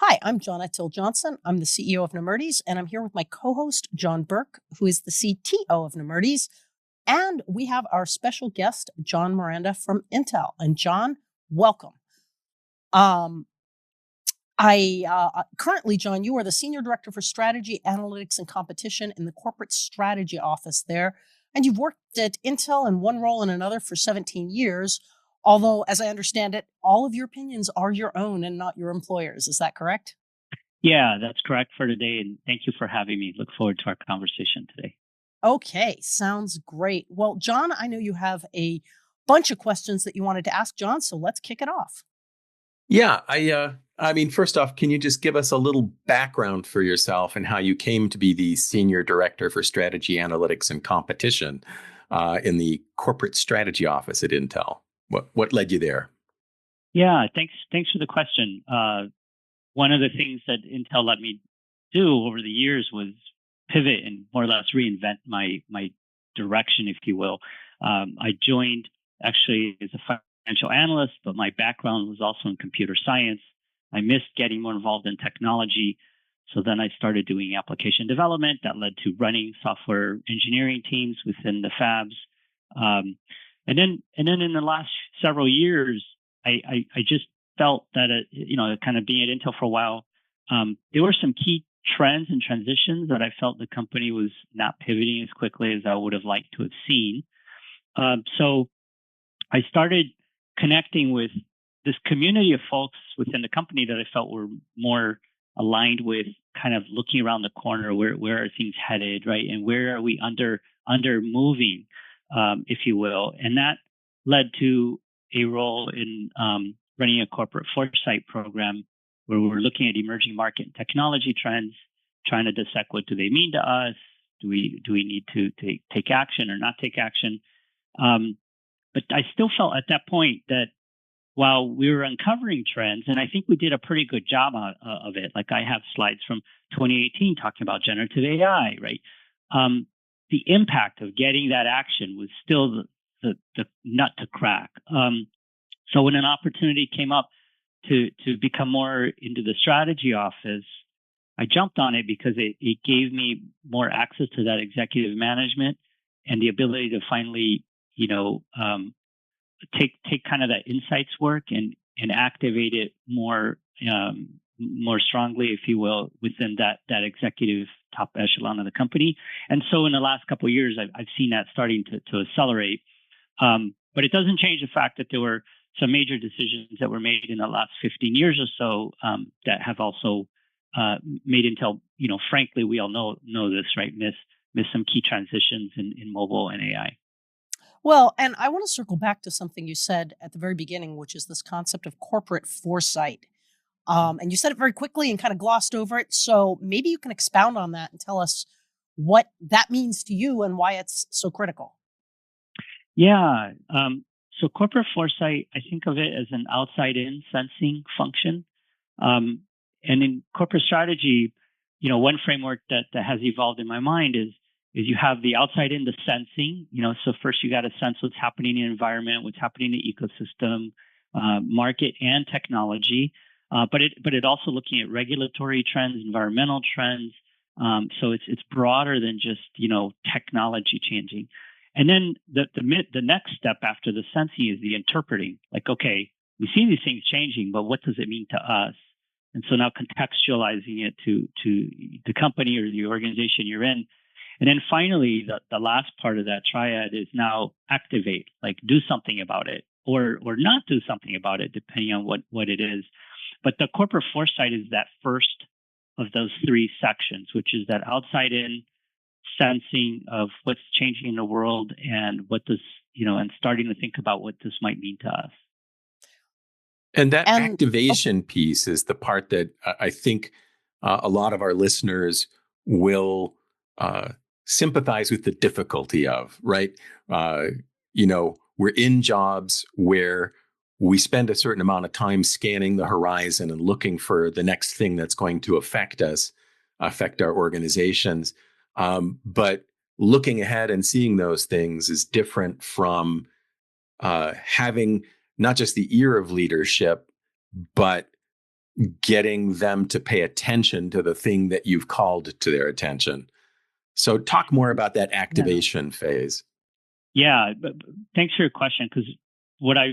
Hi, I'm John Johnson. I'm the CEO of Nemertes, and I'm here with my co-host, John Burke, who is the CTO of Nemertes. And we have our special guest, John Miranda from Intel. And John, welcome. Um, I currently, John, you are the Senior Director for Strategy, Analytics, and Competition in the Corporate Strategy Office there. And you've worked at Intel in one role and another for 17 years. Although, as I understand it, all of your opinions are your own and not your employer's. Is that correct? Yeah, that's correct for today. And thank you for having me. Look forward to our conversation today. Okay, sounds great. Well, John, I know you have a bunch of questions that you wanted to ask John, so let's kick it off. Yeah, I mean, first off, can you just give us a little background for yourself and how you came to be the Senior Director for Strategy, Analytics, and Competition in the Corporate Strategy Office at Intel? What led you there? Yeah, thanks for the question. One of the things that Intel let me do over the years was pivot and more or less reinvent my direction, if you will. I joined actually as a financial analyst, but my background was also in computer science. I missed getting more involved in technology. So then I started doing application development that led to running software engineering teams within the fabs. And then in the last several years, I just felt that, kind of being at Intel for a while, there were some key trends and transitions that I felt the company was not pivoting as quickly as I would have liked to have seen. So I started connecting with this community of folks within the company that I felt were more aligned with kind of looking around the corner, where are things headed, right? And where are we under moving, if you will. And that led to a role in running a corporate foresight program where we're looking at emerging market and technology trends, trying to dissect what do they mean to us? Do we need to take action or not take action? But I still felt at that point that while we were uncovering trends, and I think we did a pretty good job of it, like I have slides from 2018 talking about generative AI, right? The impact of getting that action was still the nut to crack. So when an opportunity came up to become more into the strategy office, I jumped on it because it gave me more access to that executive management and the ability to finally, take kind of that insights work and activate it more strongly, if you will, within that executive top echelon of the company. And so in the last couple of years, I've seen that starting to accelerate. But it doesn't change the fact that there were some major decisions that were made in the last 15 years or so that have also made Intel, frankly, we all know this, right? Miss some key transitions in mobile and AI. Well, and I want to circle back to something you said at the very beginning, which is this concept of corporate foresight. And you said it very quickly and kind of glossed over it. So maybe you can expound on that and tell us what that means to you and why it's so critical. Yeah. So corporate foresight, I think of it as an outside-in sensing function. And in corporate strategy, one framework that has evolved in my mind is you have the outside in, the sensing. So first you got to sense what's happening in the environment, what's happening in the ecosystem, market, and technology. But it also looking at regulatory trends, environmental trends. So it's broader than just technology changing. And then the next step after the sensing is the interpreting. Like, okay, we see these things changing, but what does it mean to us? And so now contextualizing it to the company or the organization you're in. And then finally, the last part of that triad is now activate, like do something about it or not do something about it, depending on what it is. But the corporate foresight is that first of those three sections, which is that outside in sensing of what's changing in the world and what does, and starting to think about what this might mean to us. And that activation piece is the part that I think a lot of our listeners will sympathize with the difficulty of, right? We're in jobs where we spend a certain amount of time scanning the horizon and looking for the next thing that's going to affect us, affect our organizations. But looking ahead and seeing those things is different from having not just the ear of leadership, but getting them to pay attention to the thing that you've called to their attention. So talk more about that activation phase. Yeah, but thanks for your question, because what I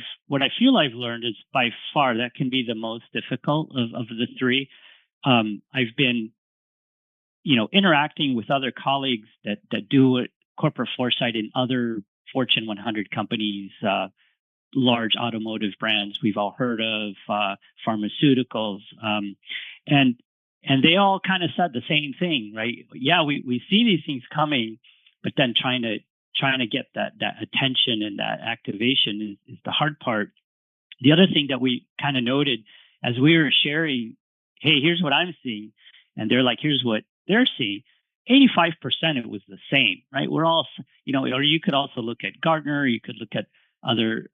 feel I've learned is by far that can be the most difficult of the three. I've been, interacting with other colleagues that do corporate foresight in other Fortune 100 companies, large automotive brands we've all heard of, pharmaceuticals, and they all kind of said the same thing, right? Yeah, we see these things coming, but then trying to get that attention and that activation is the hard part. The other thing that we kind of noted as we were sharing, hey, here's what I'm seeing, and they're like, here's what they're seeing. 85% it was the same, right? We're all, or you could also look at Gartner, you could look at other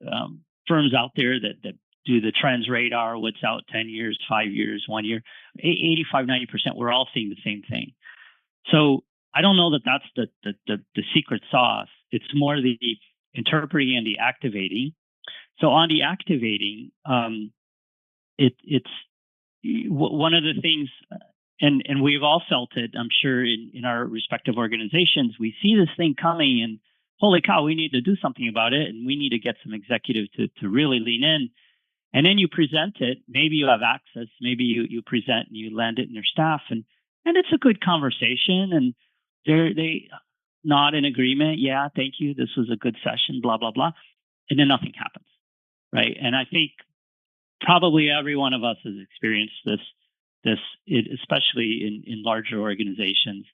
firms out there that do the trends radar, what's out 10 years, 5 years, 1 year, 85, 90%, we're all seeing the same thing. So I don't know that that's the secret sauce. It's more the interpreting and the activating. So on the activating, it's one of the things, and we've all felt it, I'm sure, in our respective organizations. We see this thing coming and holy cow, we need to do something about it. And we need to get some executives to really lean in. And then you present it. Maybe you have access. Maybe you present and you land it in their staff. And it's a good conversation. And they nod in agreement. Yeah, thank you. This was a good session, blah, blah, blah. And then nothing happens. Right. And I think probably every one of us has experienced this especially in larger organizations.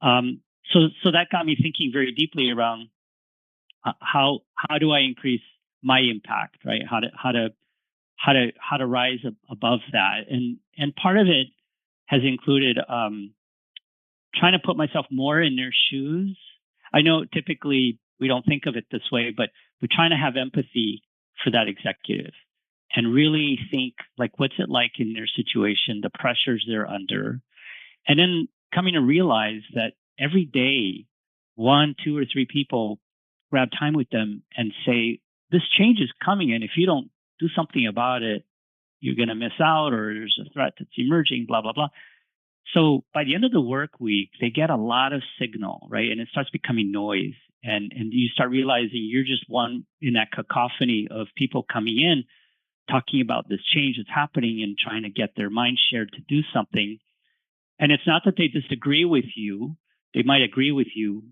So that got me thinking very deeply around how do I increase my impact, right? How to rise above that, and part of it has included trying to put myself more in their shoes. I know typically we don't think of it this way, but we're trying to have empathy for that executive and really think like, what's it like in their situation, the pressures they're under, and then coming to realize that every day, 1, 2, or 3 people grab time with them and say, this change is coming, and if you don't do something about it, you're going to miss out, or there's a threat that's emerging, blah, blah, blah. So by the end of the work week, they get a lot of signal, right? And it starts becoming noise. And you start realizing you're just one in that cacophony of people coming in, talking about this change that's happening and trying to get their mind shared to do something. And it's not that they disagree with you. They might agree with you,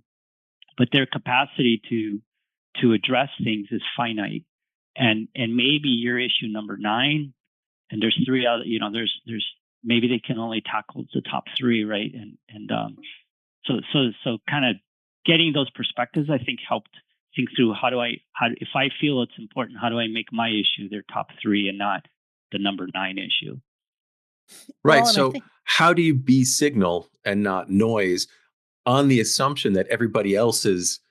but their capacity to address things is finite. And maybe you're issue number 9, and there's 3 other, there's maybe they can only tackle the top 3, right? And so kind of getting those perspectives, I think, helped think through how if I feel it's important, how do I make my issue their top 3 and not the number 9 issue? Right. Well, so how do you be signal and not noise on the assumption that everybody else's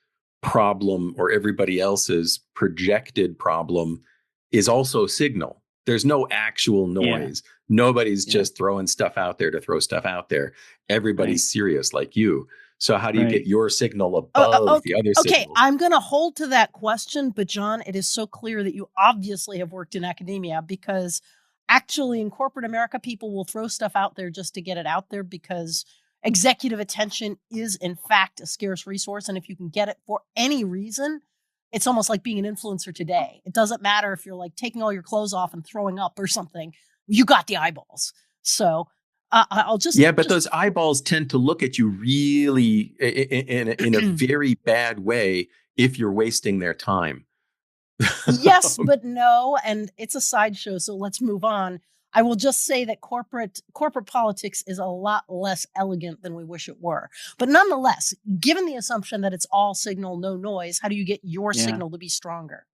problem or everybody else's projected problem is also signal? There's no actual noise. Yeah. Nobody's just throwing stuff out there to throw stuff out there. Everybody's serious like you. So how do you get your signal above the other signals? Okay, I'm going to hold to that question, but John, it is so clear that you obviously have worked in academia, because actually in corporate America, people will throw stuff out there just to get it out there, because executive attention is in fact a scarce resource. And if you can get it for any reason, it's almost like being an influencer today. It doesn't matter if you're like taking all your clothes off and throwing up or something. You got the eyeballs. So I'll just... Yeah, but those eyeballs tend to look at you really in a very bad way if you're wasting their time. Yes, but no. And it's a sideshow. So let's move on. I will just say that corporate politics is a lot less elegant than we wish it were. But nonetheless, given the assumption that it's all signal, no noise, how do you get your signal to be stronger?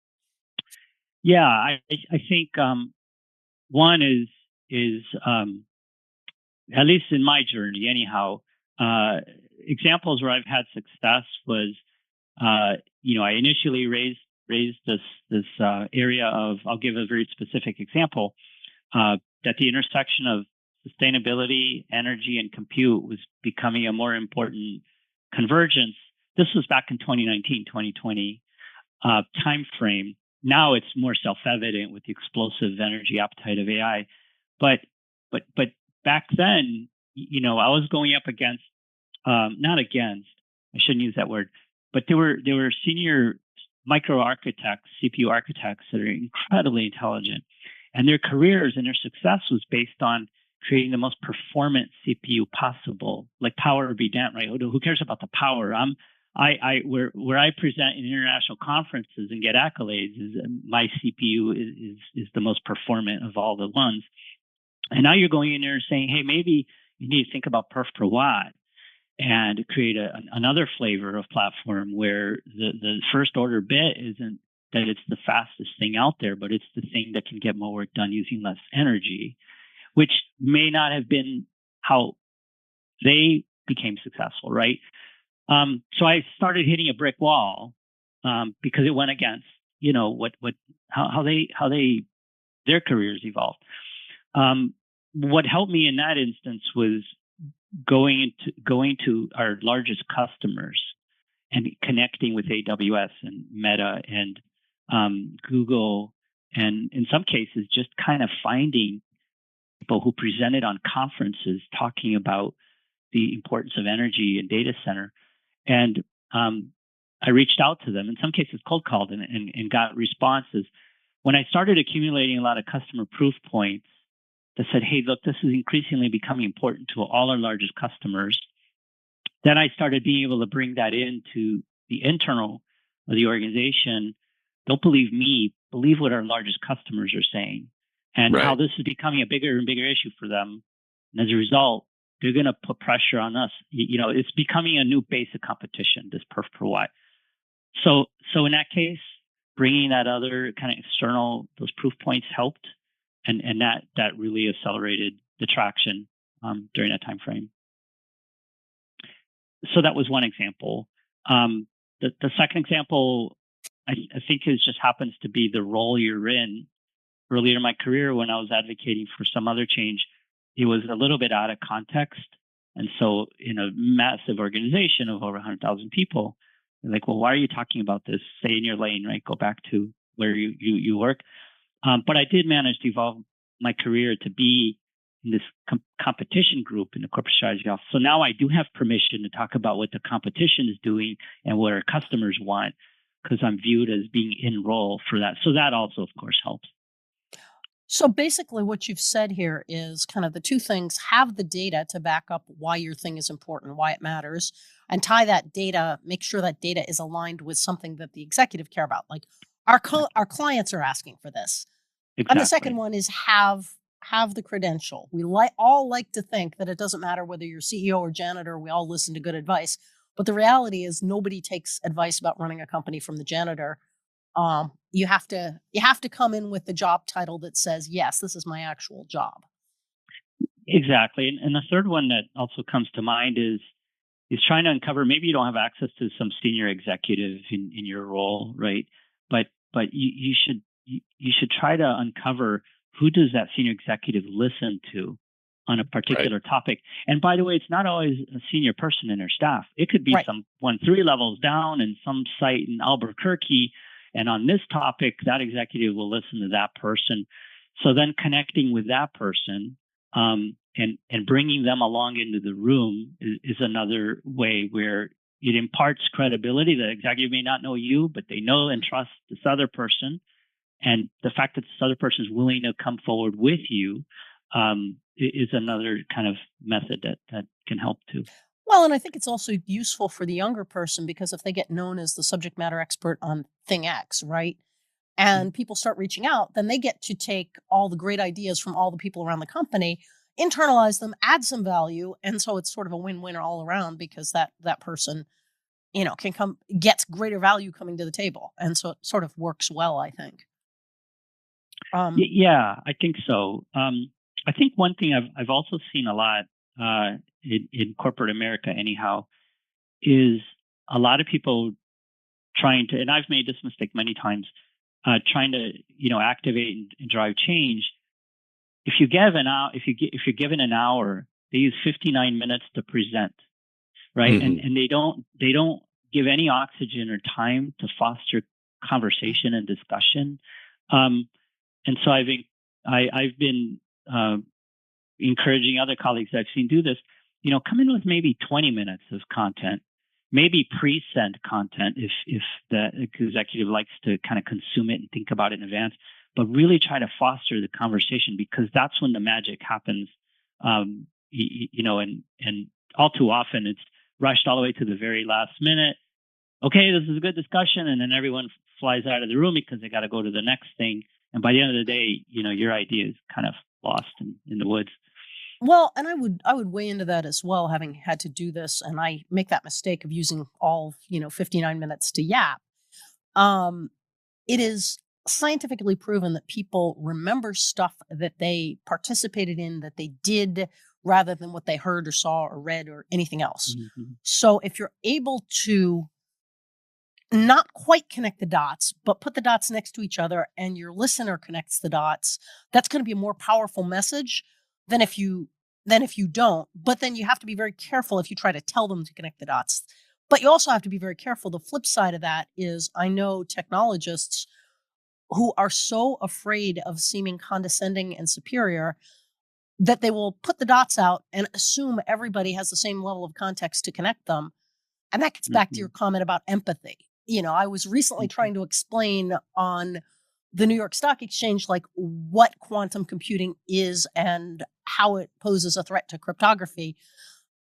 Yeah, I think one is at least in my journey, anyhow, examples where I've had success was, I initially raised this area of, I'll give a very specific example, that the intersection of sustainability, energy, and compute was becoming a more important convergence. This was back in 2019, 2020 timeframe. Now it's more self-evident with the explosive energy appetite of AI. But But back then, I was going up against, not against, I shouldn't use that word, but there were senior micro architects, CPU architects that are incredibly intelligent, and their careers and their success was based on creating the most performant CPU possible. Like power would be damn right. Who cares about the power? Where I present in international conferences and get accolades is my CPU is the most performant of all the ones. And now you're going in there and saying, hey, maybe you need to think about perf per watt and create another flavor of platform where the first order bit isn't that it's the fastest thing out there, but it's the thing that can get more work done using less energy, which may not have been how they became successful, right? So I started hitting a brick wall because it went against, how their careers evolved. What helped me in that instance was going to our largest customers and connecting with AWS and Meta and Google, and in some cases just kind of finding people who presented on conferences talking about the importance of energy and data center. And I reached out to them, in some cases cold called, and got responses. When I started accumulating a lot of customer proof points that said, hey, look, this is increasingly becoming important to all our largest customers, then I started being able to bring that into the internal of the organization. Don't believe me, believe what our largest customers are saying, and how this is becoming a bigger and bigger issue for them. And as a result, they're going to put pressure on us. It's becoming a new base of competition, this perf per watt. So in that case, bringing that other kind of external, those proof points helped, and that really accelerated the traction during that time frame. So that was one example. The second example, I think, just happens to be the role you're in. Earlier in my career, when I was advocating for some other change, it was a little bit out of context. And so in a massive organization of over 100,000 people, they're like, well, why are you talking about this? Stay in your lane, right? Go back to where you work. But I did manage to evolve my career to be in this competition group in the corporate strategy office. So now I do have permission to talk about what the competition is doing and what our customers want, because I'm viewed as being in role for that. So that also, of course, helps. So basically what you've said here is kind of the two things: have the data to back up why your thing is important, why it matters, and tie that data, make sure that data is aligned with something that the executive care about. Like our clients are asking for this. Exactly. And the second one is have the credential. We all like to think that it doesn't matter whether you're CEO or janitor, we all listen to good advice. But the reality is nobody takes advice about running a company from the janitor. You have to come in with the job title that says, yes, this is my actual job. Exactly. And the third one that also comes to mind is trying to uncover, maybe you don't have access to some senior executive in your role, right? But you should try to uncover, who does that senior executive listen to on a particular topic. And by the way, it's not always a senior person in their staff. It could be someone 3 levels down in some site in Albuquerque. And on this topic, that executive will listen to that person. So then connecting with that person and bringing them along into the room is another way where it imparts credibility. The executive may not know you, but they know and trust this other person. And the fact that this other person is willing to come forward with you is another kind of method that can help too. Well, and I think it's also useful for the younger person, because if they get known as the subject matter expert on thing X, right? And people start reaching out, then they get to take all the great ideas from all the people around the company, internalize them, add some value. And so it's sort of a win-win all around, because that person, gets greater value coming to the table. And so it sort of works well, I think. Yeah, I think so. I think one thing I've also seen a lot in corporate America, anyhow, is a lot of people trying to, and I've made this mistake many times, trying to activate and drive change. If you're given an hour, they use 59 minutes to present, right? Mm-hmm. And they don't give any oxygen or time to foster conversation and discussion. And so I've been encouraging other colleagues I've seen do this, come in with maybe 20 minutes of content, maybe pre-send content if the executive likes to kind of consume it and think about it in advance, but really try to foster the conversation, because that's when the magic happens. And all too often it's rushed all the way to the very last minute. Okay, this is a good discussion, and then everyone flies out of the room because they got to go to the next thing. And by the end of the day, your idea is kind of lost in the woods. Well, and I would weigh into that as well, having had to do this, and I make that mistake of using all 59 minutes to yap. It is scientifically proven that people remember stuff that they participated in, that they did, rather than what they heard or saw or read or anything else. Mm-hmm. So if you're able to not quite connect the dots, but put the dots next to each other, and your listener connects the dots, that's going to be a more powerful message than if you don't. But then you have to be very careful if you try to tell them to connect the dots. But you also have to be very careful. The flip side of that is, I know technologists who are so afraid of seeming condescending and superior that they will put the dots out and assume everybody has the same level of context to connect them. And that gets back to your comment about empathy. I was recently trying to explain on the New York Stock Exchange, like, what quantum computing is and how it poses a threat to cryptography.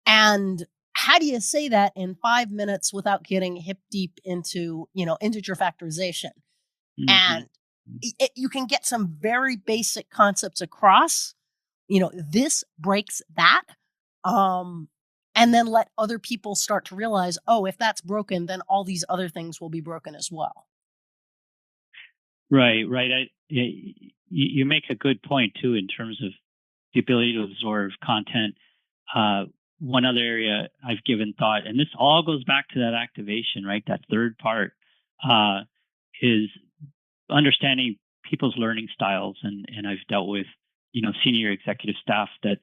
And how do you say that in 5 minutes without getting hip deep into, integer factorization? Mm-hmm. And you can get some very basic concepts across, this breaks that. And then let other people start to realize, oh, if that's broken, then all these other things will be broken as well. Right. You make a good point too, in terms of the ability to absorb content. One other area I've given thought, and this all goes back to that activation, right? That third part is understanding people's learning styles. And I've dealt with, senior executive staff that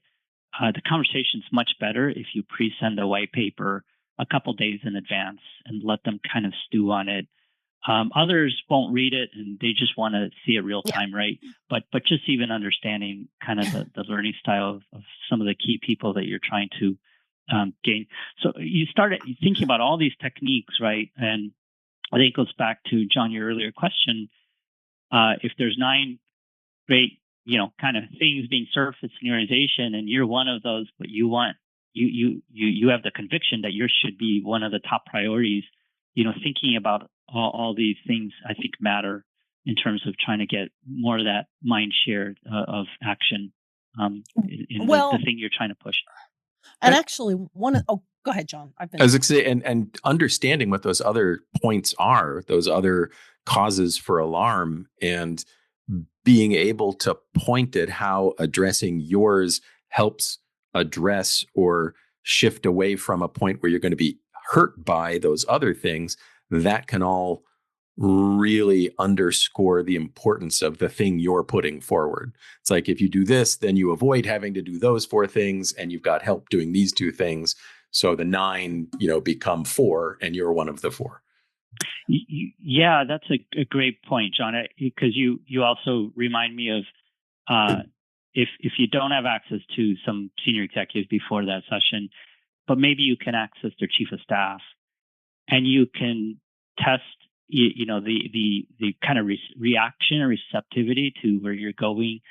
the conversation's much better if you pre-send a white paper a couple days in advance and let them kind of stew on it. Others won't read it and they just want to see it real time, right? But just even understanding kind of the learning style of some of the key people that you're trying to gain. So you started thinking about all these techniques, right? And I think it goes back to, John, your earlier question. If there's 9 great kind of things being surfaced in your organization, and you're one of those, but you have the conviction that yours should be one of the top priorities. Thinking about all these things, I think, matter in terms of trying to get more of that mind share of action in the thing you're trying to push. And actually, go ahead, John. I was going to say, and understanding what those other points are, those other causes for alarm, and being able to point at how addressing yours helps address or shift away from a point where you're going to be hurt by those other things, that can all really underscore the importance of the thing you're putting forward. It's like, if you do this, then you avoid having to do those 4 things, and you've got help doing these 2 things. So the 9, become 4, and you're one of the 4. Yeah, that's a great point, John, because you also remind me of if you don't have access to some senior executives before that session, but maybe you can access their chief of staff, and you can test the kind of reaction or receptivity to where you're going.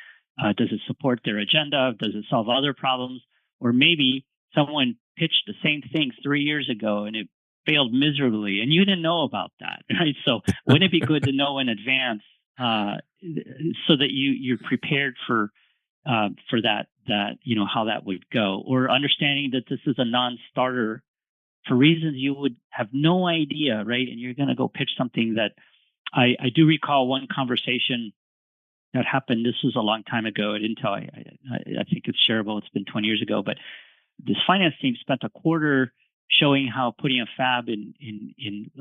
Does it support their agenda? Does it solve other problems? Or maybe someone pitched the same thing 3 years ago and it failed miserably, and you didn't know about that, right? So wouldn't it be good to know in advance so that you're prepared for that how that would go, or understanding that this is a non-starter for reasons you would have no idea, right? And you're going to go pitch something that I do recall one conversation that happened. This was a long time ago at Intel. I think it's shareable. It's been 20 years ago, but this finance team spent a quarter showing how putting a fab in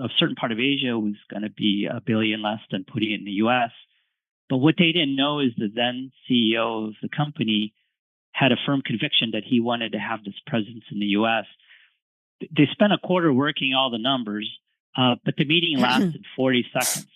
a certain part of Asia was going to be $1 billion less than putting it in the U.S. But what they didn't know is the then CEO of the company had a firm conviction that he wanted to have this presence in the U.S. They spent a quarter working all the numbers, but the meeting lasted 40 seconds.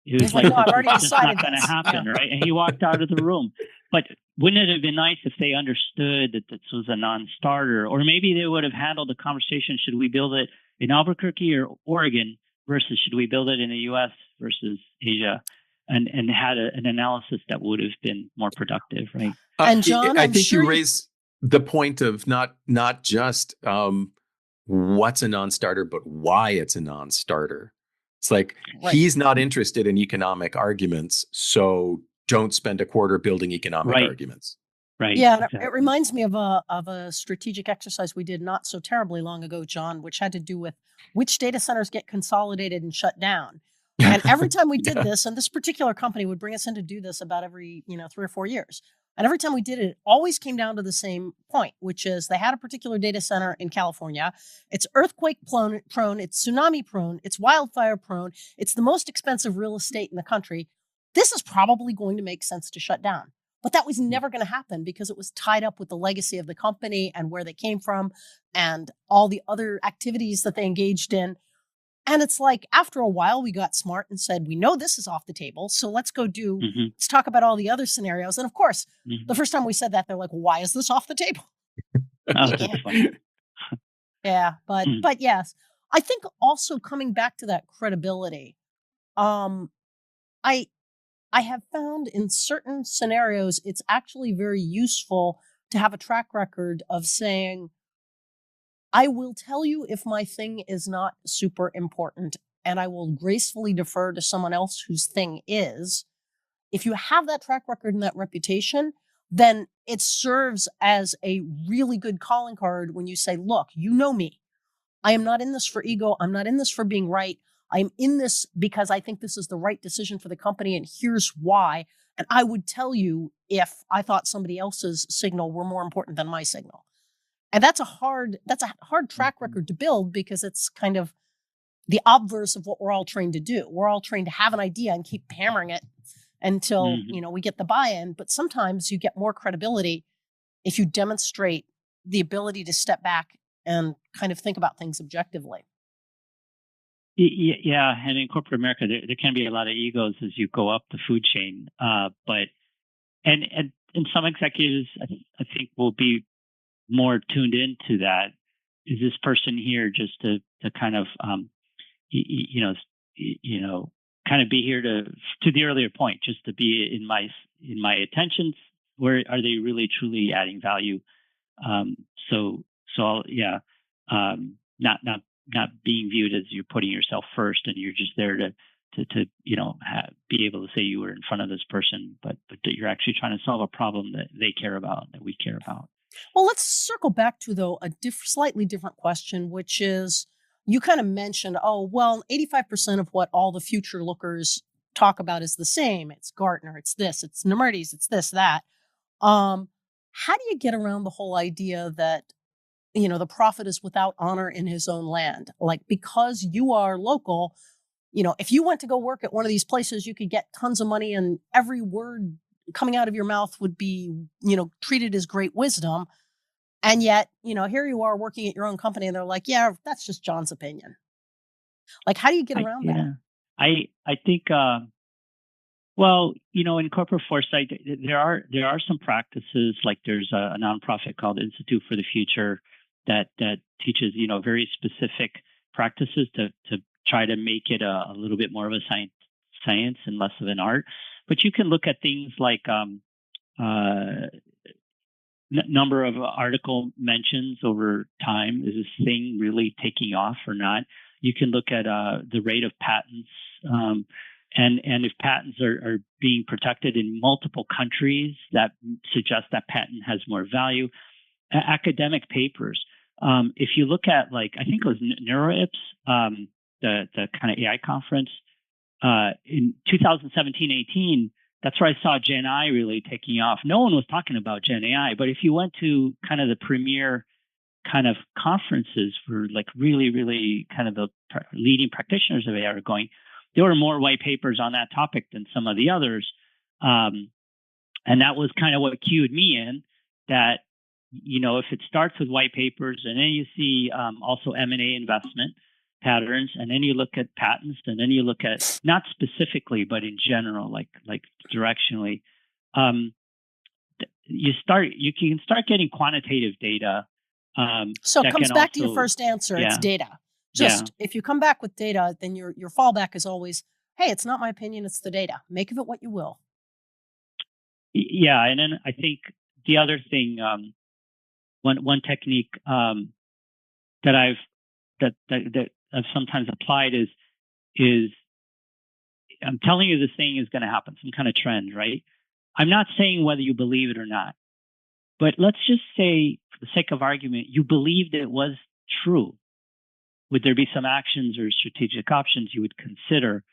It was like, no, I've already it's decided not going to happen, right? And he walked out of the room. But wouldn't it have been nice if they understood that this was a non-starter, or maybe they would have handled the conversation: should we build it in Albuquerque or Oregon versus should we build it in the U.S. versus Asia, and had an analysis that would have been more productive, right? And John, I think you raise the point of not just what's a non-starter, but why it's a non-starter. It's like he's not interested in economic arguments, so don't spend a quarter building economic arguments. Right. Yeah, exactly. It reminds me of a strategic exercise we did not so terribly long ago, John, which had to do with which data centers get consolidated and shut down. And every time we did this, and this particular company would bring us in to do this about every 3 or 4 years. And every time we did it, it always came down to the same point, which is they had a particular data center in California. It's earthquake prone, it's tsunami prone, it's wildfire prone, it's the most expensive real estate in the country. This is probably going to make sense to shut down. But that was never going to happen because it was tied up with the legacy of the company and where they came from and all the other activities that they engaged in. And it's like, after a while, we got smart and said, we know this is off the table. So let's go let's talk about all the other scenarios. And of course, the first time we said that, they're like, why is this off the table? That's funny. Yeah, but yes, I think also coming back to that credibility, I have found in certain scenarios, it's actually very useful to have a track record of saying, I will tell you if my thing is not super important, and I will gracefully defer to someone else whose thing is. If you have that track record and that reputation, then it serves as a really good calling card when you say, look, you know me. I am not in this for ego. I'm not in this for being right. I'm in this because I think this is the right decision for the company, and here's why. And I would tell you if I thought somebody else's signal were more important than my signal. And that's a hard track record to build because it's kind of the obverse of what we're all trained to do. We're all trained to have an idea and keep hammering it until, we get the buy-in. But sometimes you get more credibility if you demonstrate the ability to step back and kind of think about things objectively. Yeah, and in corporate America, there can be a lot of egos as you go up the food chain. But some executives, I think, will be more tuned into that. Is this person here just to kind of kind of be here to the earlier point, just to be in my attentions? Where are they really truly adding value? Not being viewed as you're putting yourself first and you're just there to be able to say you were in front of this person, but that you're actually trying to solve a problem that they care about, that we care about. Well, let's circle back to, though, a slightly different question, which is, you kind of mentioned, 85% of what all the future lookers talk about is the same. It's Gartner, it's this, it's Nemertes, it's this, that. How do you get around the whole idea that, the prophet is without honor in his own land? Like, because you are local, if you went to go work at one of these places, you could get tons of money and every word coming out of your mouth would be, treated as great wisdom. And yet, here you are working at your own company and they're like, yeah, that's just John's opinion. Like, how do you get around that? I think, in corporate foresight, there are some practices, like there's a nonprofit called Institute for the Future that teaches, very specific practices to try to make it a little bit more of a science and less of an art. But you can look at things like number of article mentions over time. Is this thing really taking off or not? You can look at the rate of patents, and if patents are being protected in multiple countries, that suggests that patent has more value. Academic papers. If you look at, I think it was NeuroIPS, the kind of AI conference, in 2017-18, that's where I saw Gen AI really taking off. No one was talking about Gen AI, but if you went to kind of the premier kind of conferences for really, really kind of the leading practitioners of AI are going, there were more white papers on that topic than some of the others. And that was kind of what cued me in that, if it starts with white papers and then you see also M&A investment patterns, and then you look at patents, and then you look at, not specifically, but in general, like directionally, you can start getting quantitative data. So it comes back to your first answer. Yeah. It's data. Just if you come back with data, then your fallback is always, hey, it's not my opinion, it's the data. Make of it what you will. Yeah, and then I think the other thing, one technique that I've sometimes applied is I'm telling you this thing is going to happen, some kind of trend, right? I'm not saying whether you believe it or not, but let's just say, for the sake of argument, you believed it was true. Would there be some actions or strategic options you would consider?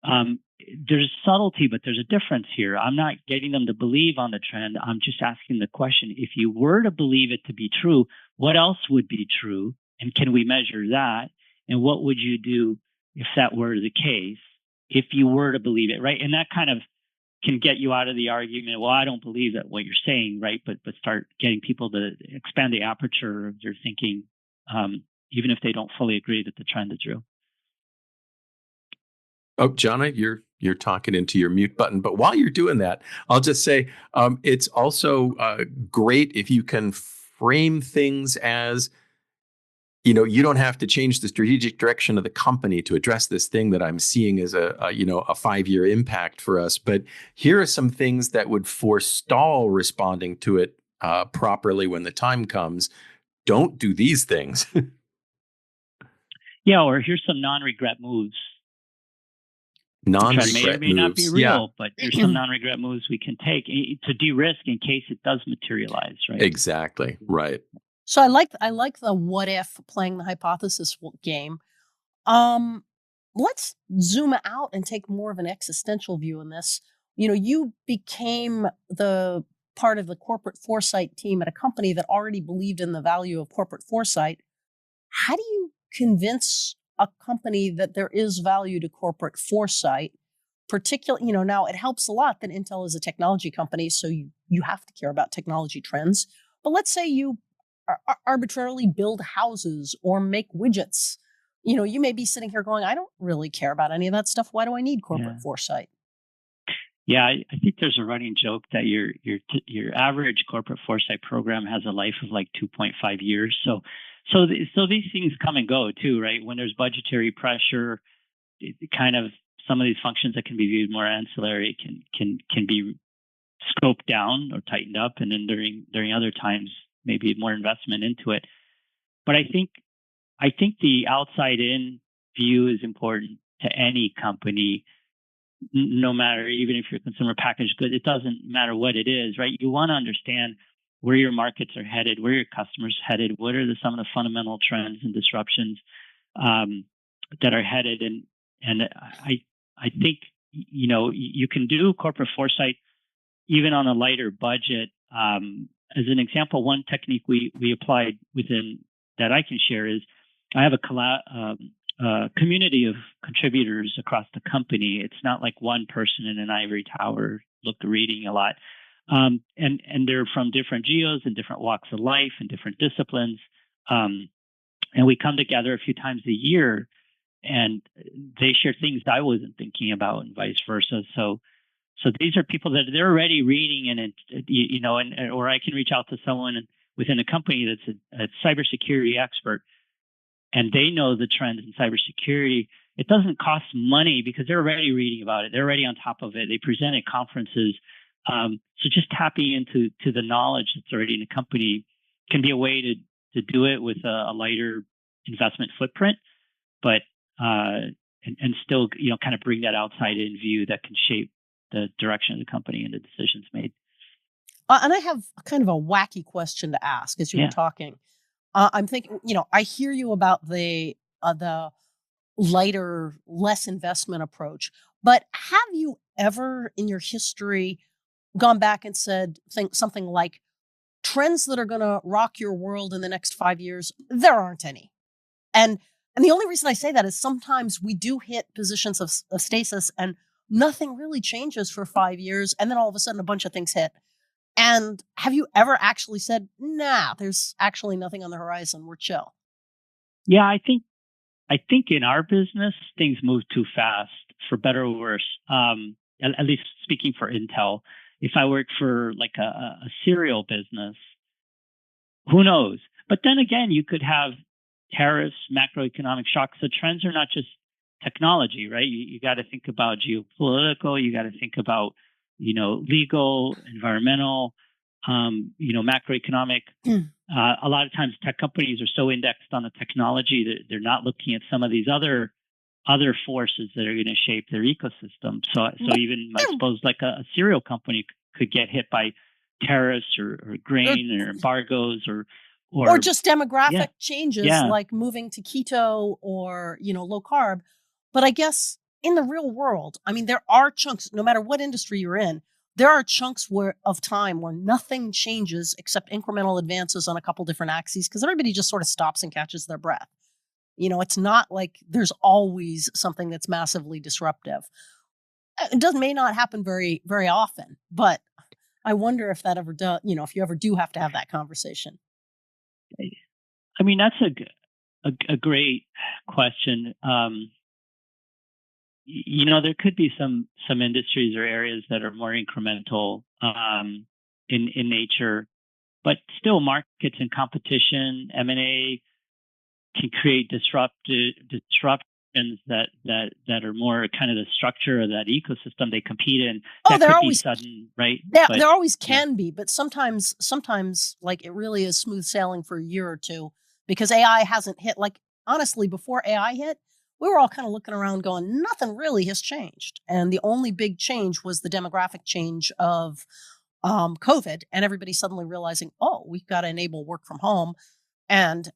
There's subtlety, but there's a difference here. I'm not getting them to believe on the trend. I'm just asking the question, if you were to believe it to be true, what else would be true? And can we measure that? And what would you do if that were the case, if you were to believe it, right? And that kind of can get you out of the argument, well, I don't believe that what you're saying, right? But start getting people to expand the aperture of their thinking, even if they don't fully agree that the trend is real. Oh, Jonna, you're talking into your mute button. But while you're doing that, I'll just say it's also great if you can frame things as, you don't have to change the strategic direction of the company to address this thing that I'm seeing as a 5-year impact for us. But here are some things that would forestall responding to it properly when the time comes. Don't do these things. Yeah, or here's some non-regret moves. Non-regret may or may not be real, but there's some non-regret moves we can take to de-risk in case it does materialize, right? Exactly, right. So I like the what if, playing the hypothesis game. Let's zoom out and take more of an existential view in this. You became the part of the corporate foresight team at a company that already believed in the value of corporate foresight. How do you convince a company that there is value to corporate foresight? Particularly, now it helps a lot that Intel is a technology company, so you have to care about technology trends. But let's say you arbitrarily build houses or make widgets. You may be sitting here going, I don't really care about any of that stuff. Why do I need corporate foresight? Yeah, I think there's a running joke that your average corporate foresight program has a life of like 2.5 years. So these things come and go too, right? When there's budgetary pressure, kind of some of these functions that can be viewed more ancillary can be scoped down or tightened up, and then during other times maybe more investment into it. But I think the outside in view is important to any company, no matter, even if you're consumer packaged goods, it doesn't matter what it is, right? You want to understand where your markets are headed, where your customers are headed, what are some of the fundamental trends and disruptions that are headed. And I think, you can do corporate foresight even on a lighter budget. As an example, one technique we applied within that I can share is I have a community of contributors across the company. It's not like one person in an ivory tower reading a lot. And they're from different geos and different walks of life and different disciplines. And we come together a few times a year, and they share things I wasn't thinking about, and vice versa. So these are people that they're already reading, and or I can reach out to someone within a company that's a cybersecurity expert, and they know the trends in cybersecurity. It doesn't cost money because they're already reading about it. They're already on top of it. They present at conferences. So just tapping into the knowledge that's already in the company can be a way to do it with a lighter investment footprint, but and still kind of bring that outside in view that can shape the direction of the company and the decisions made. And I have kind of a wacky question to ask as you were talking. I'm thinking, I hear you about the lighter, less investment approach, but have you ever in your history gone back and said something like, trends that are going to rock your world in the next 5 years, there aren't any? And the only reason I say that is sometimes we do hit positions of stasis and nothing really changes for 5 years. And then all of a sudden a bunch of things hit. And have you ever actually said, nah, there's actually nothing on the horizon, we're chill? Yeah, I think in our business, things move too fast, for better or worse. At least speaking for Intel, if I worked for like a cereal business, who knows? But then again, you could have tariffs, macroeconomic shocks. The trends are not just technology, right? You got to think about geopolitical. You got to think about, legal, environmental, macroeconomic. A lot of times tech companies are so indexed on the technology that they're not looking at some of these other forces that are going to shape their ecosystem. So even, I suppose, like a cereal company could get hit by tariffs or grain or embargoes or just demographic changes like moving to keto or, low carb. But I guess in the real world, I mean, there are chunks, no matter what industry you're in, there are chunks of time where nothing changes except incremental advances on a couple different axes because everybody just sort of stops and catches their breath. It's not like there's always something that's massively disruptive. It may not happen very, very often, but I wonder if that ever does, if you ever do have to have that conversation. I mean, that's a great question. There could be some industries or areas that are more incremental in nature, but still markets and competition, M&A can create disruptions that are more kind of the structure of that ecosystem they compete in. That could be sudden, right? There always can be, but sometimes like it really is smooth sailing for a year or two because AI hasn't hit. Like honestly, before AI hit, we were all kind of looking around going, nothing really has changed. And the only big change was the demographic change of COVID and everybody suddenly realizing, oh, we've got to enable work from home. And,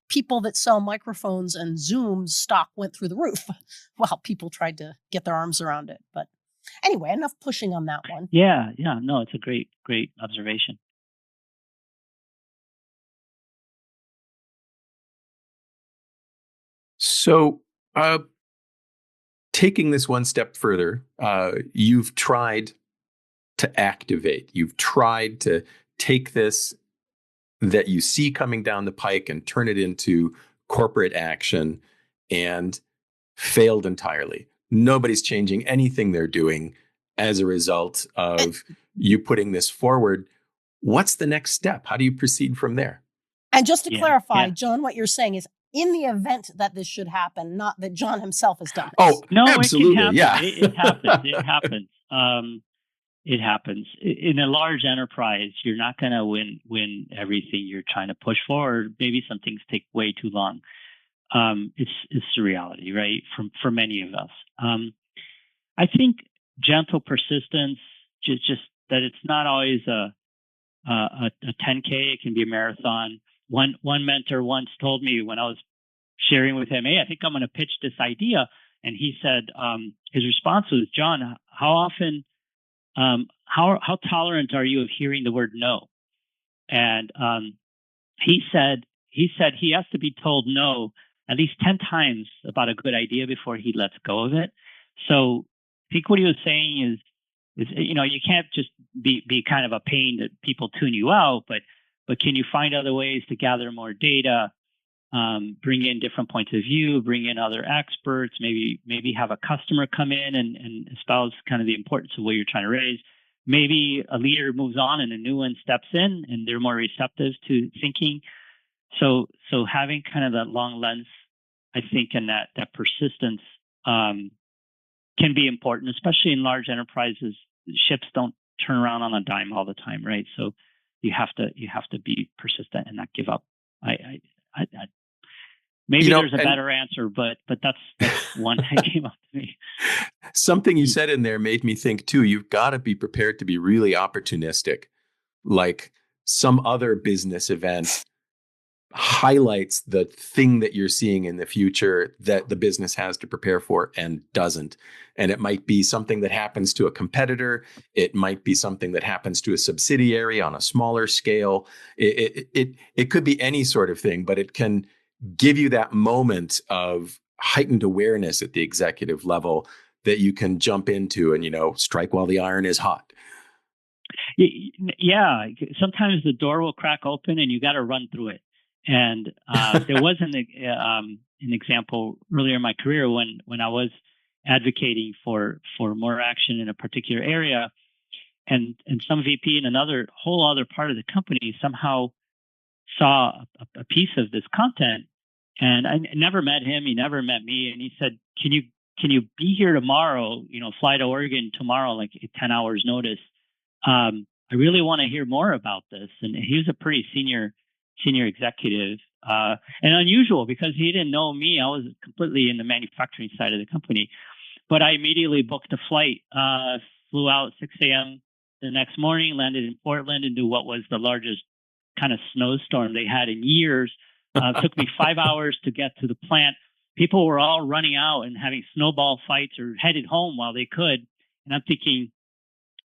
people that sell microphones and Zooms stock went through the roof while people tried to get their arms around it. But anyway, enough pushing on that one. Yeah. No, it's a great observation. So, taking this one step further, you've tried to activate. You've tried to take this that you see coming down the pike and turn it into corporate action and failed entirely. Nobody's changing anything they're doing as a result of you putting this forward. What's the next step? How do you proceed from there? And just to clarify, John, what you're saying is in the event that this should happen, not that John himself has done this. Oh, no, absolutely. It can happen. Yeah. It happens. It happens. It happens. In a large enterprise, you're not going to win everything you're trying to push forward. Maybe some things take way too long. It's the reality, right? For many of us. I think gentle persistence, just that it's not always a 10K. It can be a marathon. One mentor once told me when I was sharing with him, hey, I think I'm going to pitch this idea. And he said, his response was, John, how often, how tolerant are you of hearing the word no? And he said he has to be told no at least 10 times about a good idea before he lets go of it. So I think what he was saying is you can't just be kind of a pain that people tune you out, but can you find other ways to gather more data, bring in different points of view, bring in other experts, maybe have a customer come in and espouse kind of the importance of what you're trying to raise. Maybe a leader moves on and a new one steps in and they're more receptive to thinking. So having kind of that long lens, I think, and that persistence can be important, especially in large enterprises. Ships don't turn around on a dime all the time, right? So you have to be persistent and not give up. Maybe there's a better answer, but that's one that came up to me. Something you said in there made me think too. You've got to be prepared to be really opportunistic, like some other business event highlights the thing that you're seeing in the future that the business has to prepare for and doesn't. And it might be something that happens to a competitor. It might be something that happens to a subsidiary on a smaller scale. It could be any sort of thing, but it can give you that moment of heightened awareness at the executive level that you can jump into and, strike while the iron is hot. Yeah. Sometimes the door will crack open and you got to run through it. And there was an example earlier in my career when I was advocating for more action in a particular area, and some VP in another whole other part of the company somehow saw a piece of this content, and I never met him. He never met me, and he said, "Can you be here tomorrow? Fly to Oregon tomorrow, like 10 hours notice. I really want to hear more about this." And he was a pretty senior executive, and unusual because he didn't know me. I was completely in the manufacturing side of the company, but I immediately booked a flight, flew out 6 a.m. the next morning, landed in Portland into what was the largest kind of snowstorm they had in years. It took me 5 hours to get to the plant. People were all running out and having snowball fights or headed home while they could. And I'm thinking,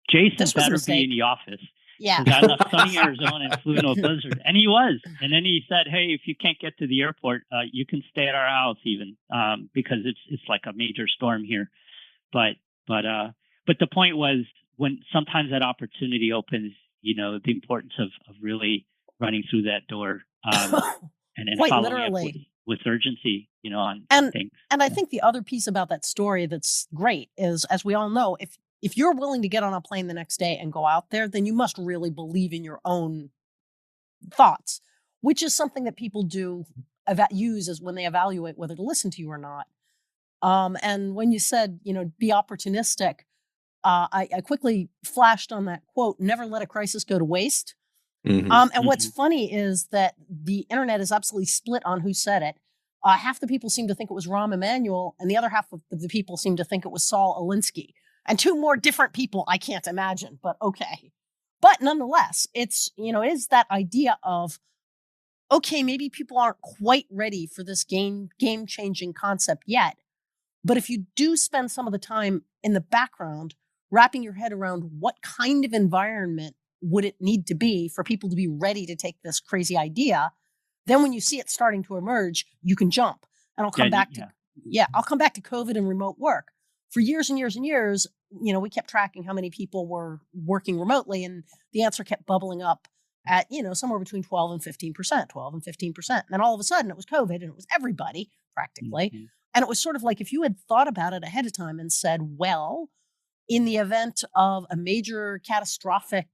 Jason better be in the office. Yeah. Because I left sunny Arizona and flew into a blizzard. And he was. And then he said, "Hey, if you can't get to the airport, you can stay at our house even, because it's like a major storm here." But the point was, when sometimes that opportunity opens, the importance of really running through that door, and then following up with urgency, on things. And I think the other piece about that story that's great is, as we all know, if you're willing to get on a plane the next day and go out there, then you must really believe in your own thoughts, which is something that people do use as when they evaluate whether to listen to you or not. And when you said, be opportunistic, I quickly flashed on that quote, "Never let a crisis go to waste." Mm-hmm. And what's funny is that the internet is absolutely split on who said it. Half the people seem to think it was Rahm Emanuel, and the other half of the people seem to think it was Saul Alinsky. And two more different people I can't imagine, but okay. But nonetheless, it's, it is that idea of, okay, maybe people aren't quite ready for this game-changing concept yet. But if you do spend some of the time in the background wrapping your head around what kind of environment would it need to be for people to be ready to take this crazy idea, then when you see it starting to emerge, you can jump. And I'll come back to COVID and remote work. For years and years and years, we kept tracking how many people were working remotely, and the answer kept bubbling up at, somewhere between 12 and 15%. And then all of a sudden it was COVID, and it was everybody practically. Mm-hmm. And it was sort of like if you had thought about it ahead of time and said, well, in the event of a major catastrophic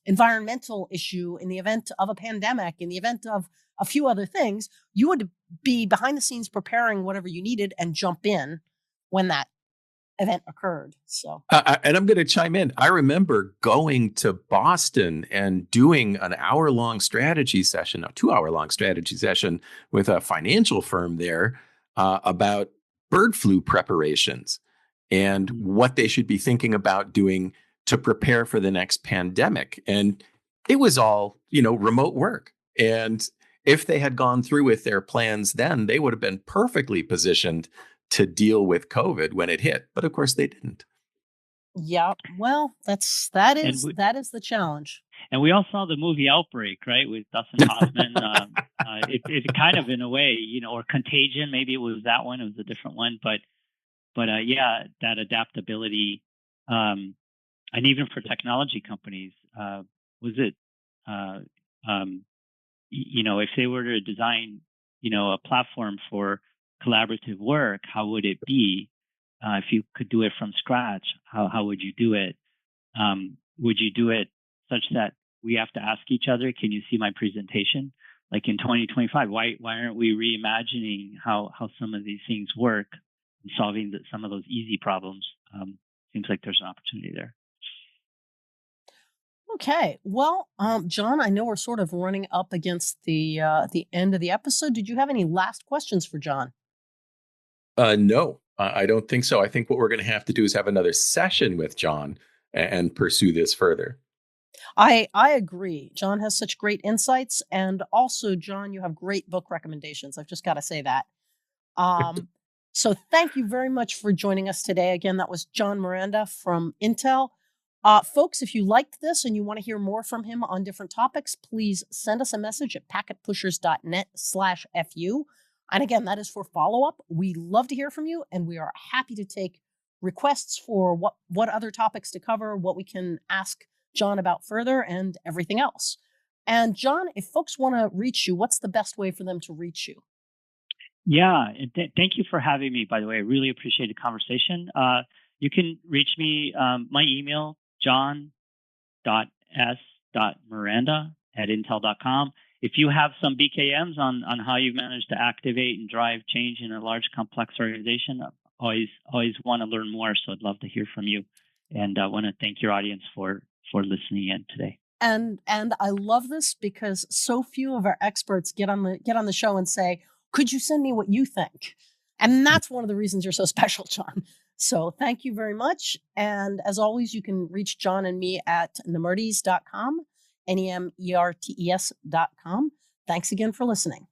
environmental issue, in the event of a pandemic, in the event of a few other things, you would be behind the scenes preparing whatever you needed and jump in when that event occurred. So, and I'm going to chime in. I remember going to Boston and doing an 2-hour-long strategy session with a financial firm there about bird flu preparations and what they should be thinking about doing to prepare for the next pandemic. And it was all, remote work. And if they had gone through with their plans then, they would have been perfectly positioned to deal with COVID when it hit. But of course they didn't. Yeah, well, that is the challenge. And we all saw the movie Outbreak, right, with Dustin Hoffman. It kind of, in a way, or Contagion. Maybe it was that one. It was a different one, but yeah, that adaptability, and even for technology companies, was it, if they were to design, a platform for collaborative work, how would it be? If you could do it from scratch, how would you do it? Would you do it such that we have to ask each other, "Can you see my presentation?" Like in 2025, why aren't we reimagining how some of these things work and solving some of those easy problems? Seems like there's an opportunity there. Okay, well, John, I know we're sort of running up against the end of the episode. Did you have any last questions for John? No, I don't think so. I think what we're going to have to do is have another session with John and pursue this further. I agree. John has such great insights. And also, John, you have great book recommendations. I've just got to say that. So thank you very much for joining us today. Again, that was John Miranda from Intel. Folks, if you liked this and you want to hear more from him on different topics, please send us a message at packetpushers.net/FU. And again, that is for follow-up. We love to hear from you, and we are happy to take requests for what other topics to cover, what we can ask John about further, and everything else. And John, if folks want to reach you, what's the best way for them to reach you? Yeah, and thank you for having me, by the way. I really appreciate the conversation. You can reach me, my email, john.s.miranda@intel.com. If you have some BKMs on how you've managed to activate and drive change in a large, complex organization, always want to learn more. So I'd love to hear from you. And I want to thank your audience for listening in today. And I love this because so few of our experts get on the show and say, could you send me what you think? And that's one of the reasons you're so special, John. So thank you very much. And as always, you can reach John and me at nemertes.com, nemertes.com. Thanks again for listening.